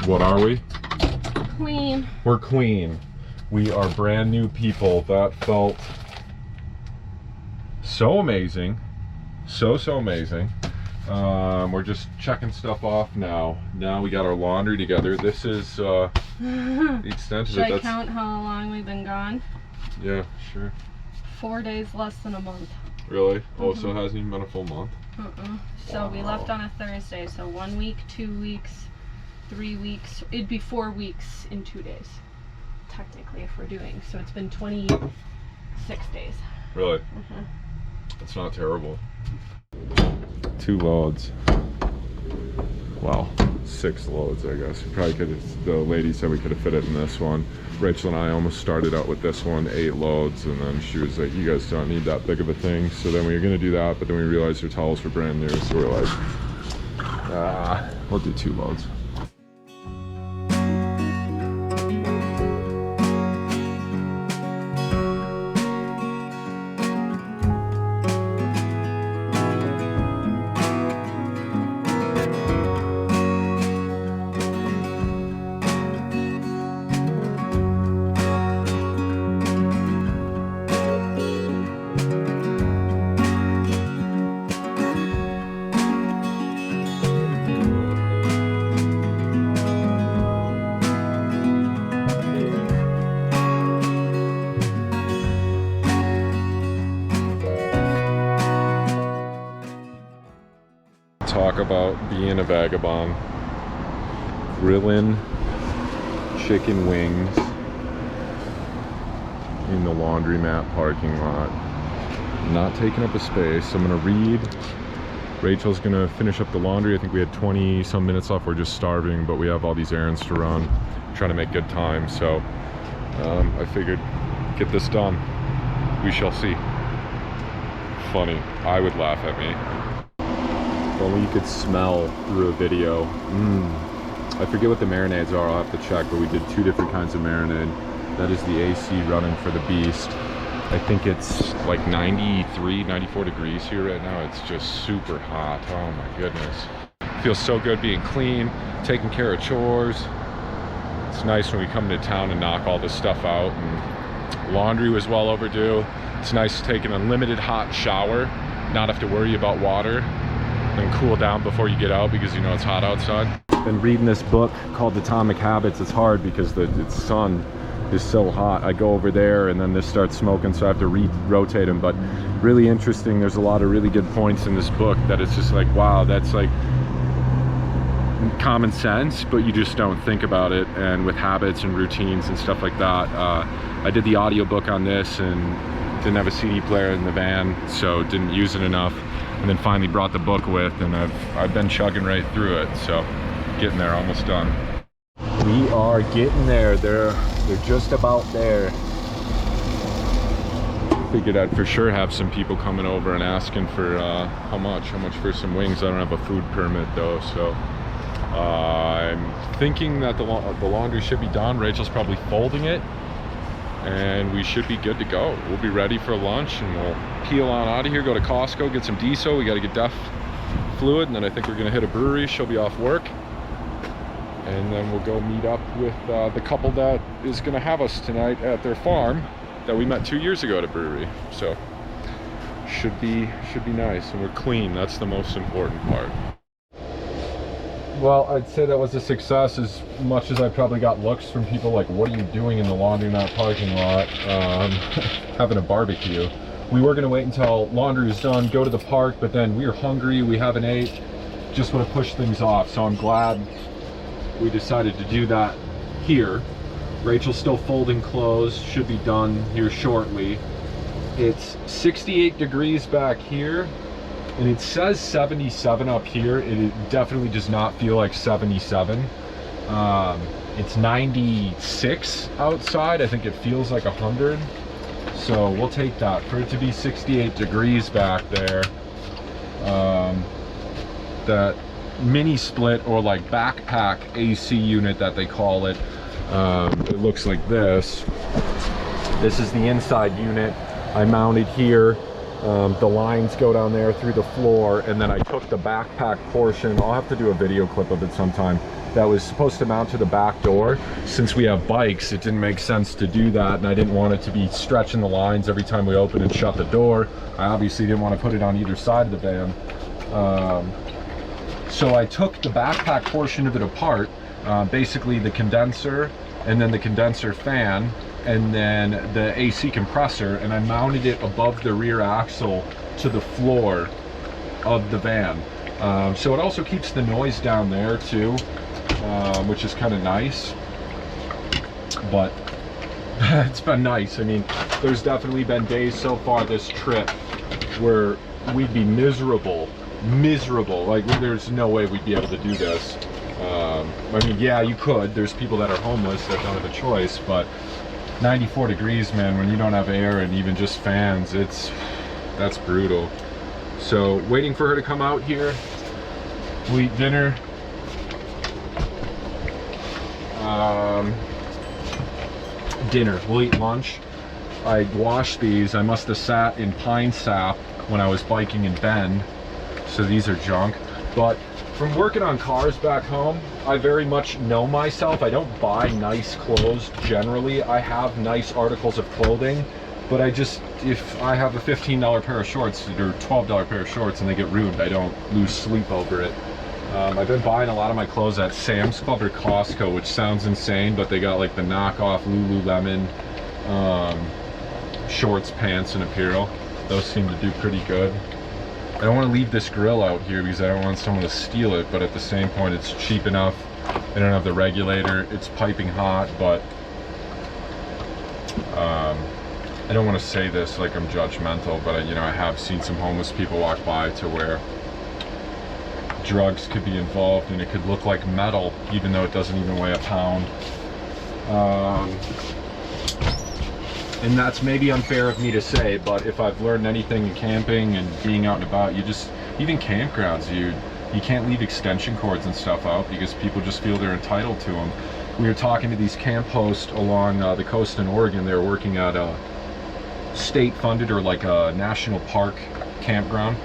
What are we? Queen. We're queen. We are brand new people. That felt so amazing. So amazing. We're just checking stuff off now. Now we got our laundry together. This is the extent of it. Should I count how long we've been gone? Yeah, sure. 4 days less than a month. Really? Oh, so it hasn't even been a full month? So wow. We left on a Thursday, so 1 week, 2 weeks, 3 weeks. It'd be 4 weeks in 2 days, technically, if we're doing. So it's been 26 days. Really? That's not terrible. 2 loads. Wow, 6 loads, I guess. We probably could have, the lady said we could have fit it in this one. Rachel and I almost started out with this one, 8 loads, and then she was like, you guys don't need that big of a thing. So then we were gonna do that, but then we realized her towels were brand new, so we're like, we'll do 2 loads. Talk about being a vagabond. Grilling chicken wings in the laundromat parking lot. Not taking up a space. I'm gonna read. Rachel's gonna finish up the laundry. I think we had 20 some minutes left. We're just starving, but we have all these errands to run. Trying to make good time, so I figured get this done. We shall see. Funny. I would laugh at me. If only you could smell through a video. I forget what the marinades are, I'll have to check, but we did 2 different kinds of marinade. That is the AC running for the beast. I think it's like 93, 94 degrees here right now. It's just super hot. Oh my goodness. It feels so good being clean, taking care of chores. It's nice when we come to town and knock all this stuff out. And laundry was well overdue. It's nice to take an unlimited hot shower, not have to worry about water, and cool down before you get out because you know it's hot outside. Been reading this book called Atomic Habits. It's hard because the sun is so hot. I go over there and then this starts smoking, so I have to rotate them. But really interesting. There's a lot of really good points in this book that it's just like, wow, that's like common sense, but you just don't think about it. And with habits and routines and stuff like that, I did the audiobook on this and didn't have a CD player in the van, so didn't use it enough. And then finally brought the book with, and I've been chugging right through it. So getting there, almost done. We are getting there. They're just about there. Figured I'd for sure have some people coming over and asking for how much for some wings. I don't have a food permit though, so I'm thinking that the laundry should be done. Rachel's probably folding it, and we should be good to go. We'll be ready for lunch, and we'll peel on out of here, go to Costco, get some diesel. We got to get DEF fluid, and then I think we're gonna hit a brewery. She'll be off work, and then we'll go meet up with the couple that is gonna have us tonight at their farm that we met 2 years ago at a brewery. So should be nice, and we're clean. That's the most important part. Well, I'd say that was a success, as much as I probably got looks from people like, what are you doing in the laundromat parking lot having a barbecue. We were gonna wait until laundry was done, go to the park, but then we were hungry, we haven't ate, just want to push things off. So I'm glad we decided to do that here. Rachel's still folding clothes, should be done here shortly. It's 68 degrees back here, and it says 77 up here. It definitely does not feel like 77. It's 96 outside. I think it feels like 100. So we'll take that. For it to be 68 degrees back there, that mini split, or like backpack AC unit that they call it, it looks like this. This is the inside unit. I mounted here. The lines go down there through the floor, and then I took the backpack portion. I'll have to do a video clip of it sometime. that was supposed to mount to the back door. Since we have bikes, it didn't make sense to do that, and I didn't want it to be stretching the lines every time we open and shut the door. I obviously didn't want to put it on either side of the van. So I took the backpack portion of it apart, basically the condenser, and then the condenser fan, and then the AC compressor, and I mounted it above the rear axle to the floor of the van. So it also keeps the noise down there too, which is kind of nice. But it's been nice. I mean, there's definitely been days so far this trip where we'd be miserable. Like, there's no way we'd be able to do this. I mean, yeah, you could. There's people that are homeless that don't have a choice, but 94 degrees, man, when you don't have air and even just fans, that's brutal. So waiting for her to come out here. We eat dinner. We'll eat lunch. I washed these. I must have sat in pine sap when I was biking in Bend, so these are junk. But from working on cars back home, I very much know myself. I don't buy nice clothes generally. I have nice articles of clothing, but if I have a $15 pair of shorts or $12 pair of shorts and they get ruined, I don't lose sleep over it. I've been buying a lot of my clothes at Sam's Club or Costco, which sounds insane, but they got like the knockoff Lululemon shorts, pants, and apparel. Those seem to do pretty good. I don't want to leave this grill out here because I don't want someone to steal it, but at the same point it's cheap enough. I don't have the regulator, it's piping hot, but I don't want to say this like I'm judgmental, but I have seen some homeless people walk by to where drugs could be involved and it could look like metal even though it doesn't even weigh a pound. And that's maybe unfair of me to say, but if I've learned anything in camping and being out and about, even campgrounds, you can't leave extension cords and stuff out because people just feel they're entitled to them. We were talking to these camp hosts along the coast in Oregon. They were working at a state funded or like a national park campground.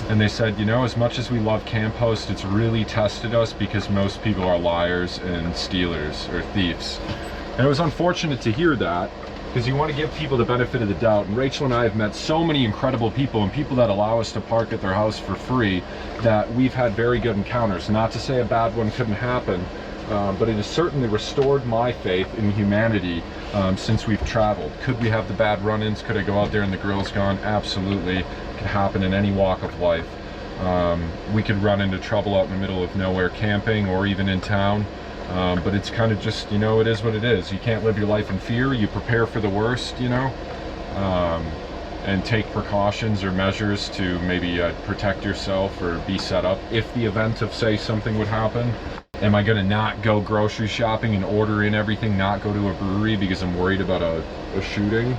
And they said, as much as we love camp hosts, it's really tested us because most people are liars and stealers or thieves. And it was unfortunate to hear that, because you want to give people the benefit of the doubt. And Rachel and I have met so many incredible people and people that allow us to park at their house for free that we've had very good encounters. Not to say a bad one couldn't happen, but it has certainly restored my faith in humanity since we've traveled. Could we have the bad run-ins? Could I go out there and the grill's gone? Absolutely. It could happen in any walk of life. We could run into trouble out in the middle of nowhere camping or even in town. But it's kind of just, it is what it is. You can't live your life in fear. You prepare for the worst, and take precautions or measures to maybe protect yourself or be set up if the event of, say, something would happen. Am I gonna not go grocery shopping and order in everything, not go to a brewery because I'm worried about a shooting?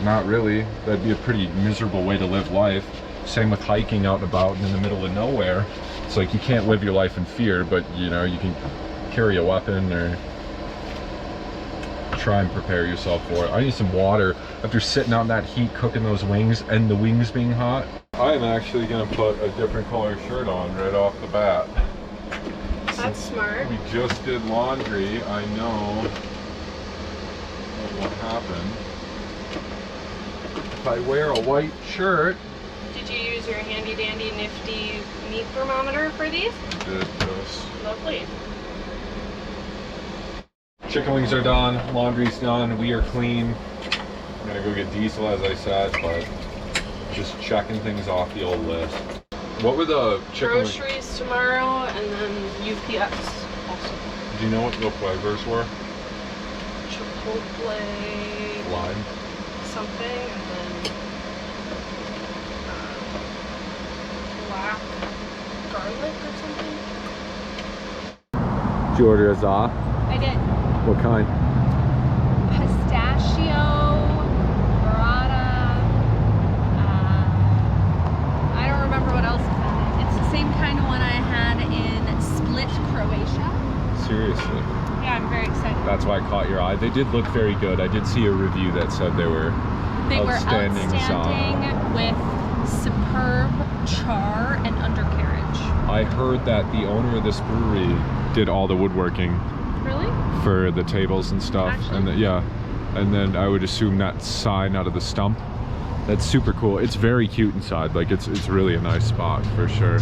Not really. That'd be a pretty miserable way to live life. Same with hiking out and about and in the middle of nowhere. It's like you can't live your life in fear, but you can carry a weapon or try and prepare yourself for it. I need some water after sitting out in that heat cooking those wings and the wings being hot. I am actually gonna put a different color shirt on right off the bat. That's smart. We just did laundry. I know what happened. If I wear a white shirt. Did you use your handy dandy nifty meat thermometer for these? I did, yes. Lovely. Chicken wings are done, laundry's done, we are clean. I'm gonna go get diesel as I said, but just checking things off the old list. What were the chicken groceries tomorrow and then UPS also. Do you know what the flavors were? Chipotle, Lime? something, and then black garlic or something. Did you order a za? I did. What kind? Pistachio, burrata, I don't remember what else is in it. It's the same kind of one I had in Split, Croatia. Seriously? Yeah, I'm very excited. That's why I caught your eye. They did look very good. I did see a review that said they were outstanding with superb char and undercarriage. I heard that the owner of this brewery did all the woodworking Really? for the tables and stuff. Actually? And yeah, and then I would assume that sign out of the stump. That's super cool. It's very cute inside. Like it's really a nice spot for sure.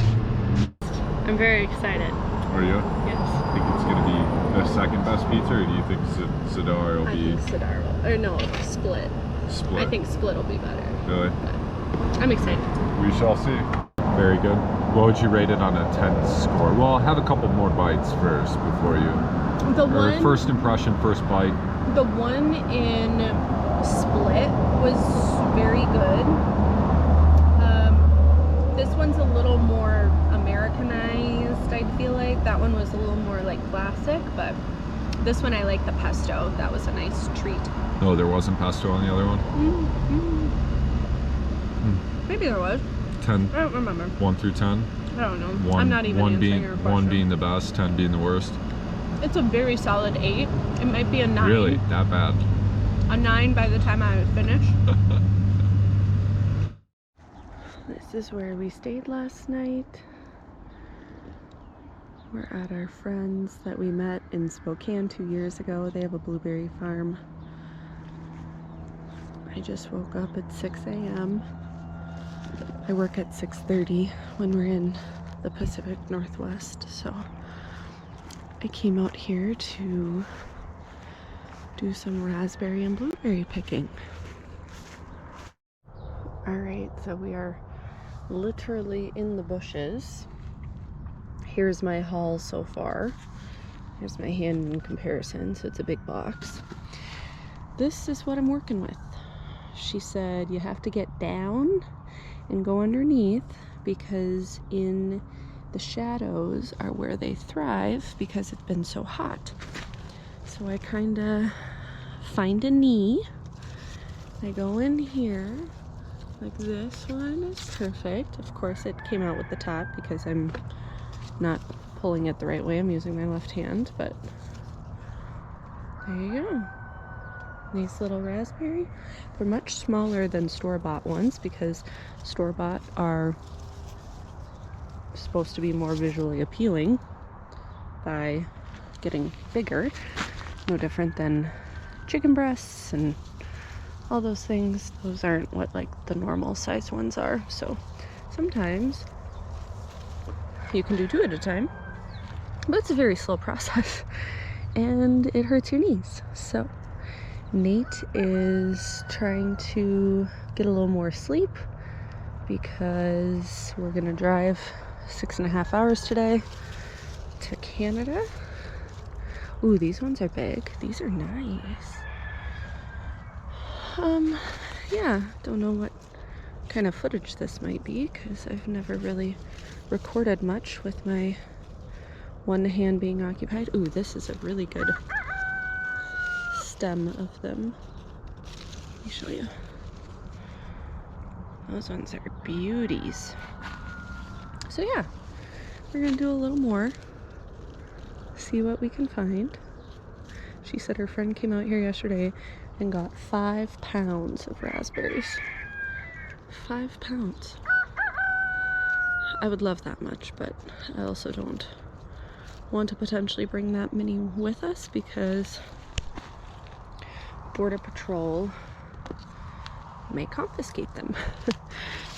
I'm very excited. Are you? Yes. Think it's gonna be the second best pizza, or do you think Sidar will be? I think Sidar will, or no, Split. Split. I think Split will be better. Really? But I'm excited. We shall see. Very good. What would you rate it on a 10 score? Well, have a couple more bites first before you. First impression, first bite. The one in Split was very good. This one's a little more Americanized, I feel like. That one was a little more like classic, but this one I like the pesto. That was a nice treat. No, there wasn't pesto on the other one? Maybe there was. 10? I don't remember. 1 through 10? I don't know. I'm not even answering your question. 1 being the best, 10 being the worst. It's a very solid 8. It might be a 9. Really? That bad? A 9 by the time I finish. This is where we stayed last night. We're at our friends that we met in Spokane 2 years ago. They have a blueberry farm. I just woke up at 6 a.m. I work at 6:30 when we're in the Pacific Northwest, so I came out here to do some raspberry and blueberry picking. Alright, so we are literally in the bushes. Here's my haul so far. Here's my hand in comparison, so it's a big box. This is what I'm working with. She said you have to get down and go underneath because in the shadows are where they thrive because it's been so hot. So I kind of find a knee. I go in here. Like this one is perfect. Of course it came out with the top because I'm not pulling it the right way. I'm using my left hand, but there you go. Nice little raspberry. They're much smaller than store-bought ones because store-bought are supposed to be more visually appealing by getting bigger. No different than chicken breasts and all those things. Those aren't what like the normal size ones are. So sometimes you can do 2 at a time, but it's a very slow process and it hurts your knees. So Nate is trying to get a little more sleep because we're gonna drive 6.5 hours today to Canada. Ooh, these ones are big. These are nice. Yeah, don't know what kind of footage this might be because I've never really recorded much with my one hand being occupied. Ooh, this is a really good stem of them. Let me show you. Those ones are beauties. So yeah, we're gonna do a little more, see what we can find. She said her friend came out here yesterday and got 5 pounds of raspberries. 5 pounds. I would love that much, but I also don't want to potentially bring that many with us because Border Patrol may confiscate them.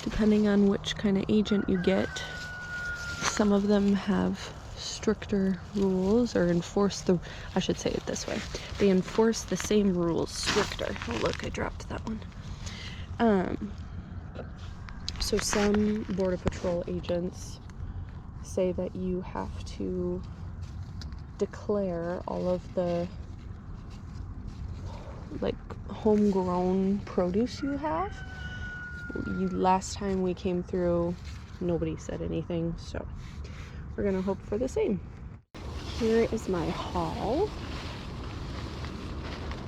Depending on which kind of agent you get, some of them have stricter rules or enforce the, I should say it this way, they enforce the same rules stricter. Oh look, I dropped that one. So some Border Patrol agents say that you have to declare all of the like homegrown produce you have. Last time we came through, nobody said anything, so we're gonna hope for the same. Here is my haul.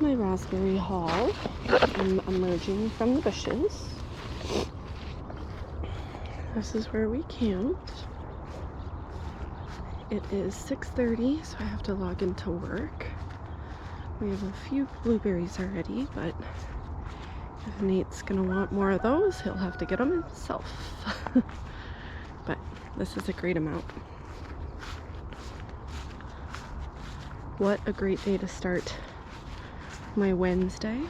My raspberry haul. I'm emerging from the bushes. This is where we camped. It is 6:30, so I have to log into work. We have a few blueberries already, but if Nate's gonna want more of those, he'll have to get them himself. But this is a great amount. What a great day to start my Wednesday.